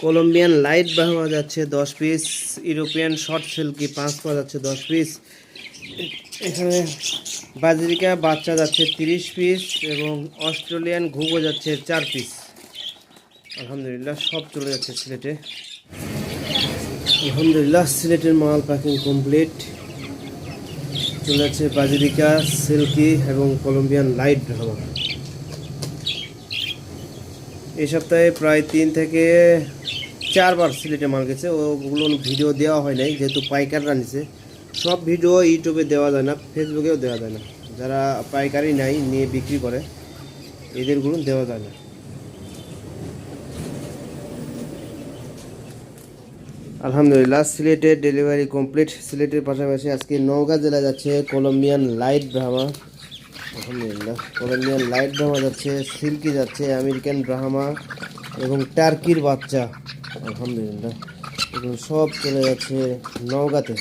Colombian light Brahma যাচ্ছে 10 piece, European short silky 5 পাওয়া যাচ্ছে 10 পিস, এখানে বাজরিকা বাচ্চা যাচ্ছে 30 পিস এবং অস্ট্রেলিয়ান ঘুঘো যাচ্ছে 4 পিস। আলহামদুলিল্লাহ সব চলে যাচ্ছে সিলেটে। আলহামদুলিল্লাহ সিলেটের মাল প্যাকিং কমপ্লিট। চলে যাচ্ছে বাজরিকা, সিল্কি এবং কলম্বিয়ান লাইট ব্রাহ্মা। এই সপ্তাহে প্রায় 3 থেকে 4 বার সিলেটে মাল গেছে, ওগুলো ভিডিও দেওয়া হয় নাই যেহেতু পাইকাররা নিছে। সব ভিডিও ইউটিউবে দেওয়া যায় না, ফেসবুকেও দেওয়া যায় না। যারা পাইকারি নাই নিয়ে বিক্রি করে এদেরগুলো দেওয়া যায় না। আলহামদুলিল্লাহ সিলেটে ডেলিভারি কমপ্লিট। সিলেটের পাশাপাশি আজকে নওগাঁ জেলা যাচ্ছে কলম্বিয়ান লাইট ব্রাহ্মা। আলহামদুলিল্লাহ কলম্বিয়ান লাইট ব্রাহ্মা যাচ্ছে, সিল্কি যাচ্ছে, আমেরিকান ব্রাহ্মা এবং টার্কির বাচ্চা। আলহামদুলিল্লাহ এগুলো সব চলে যাচ্ছে নওগাঁতে।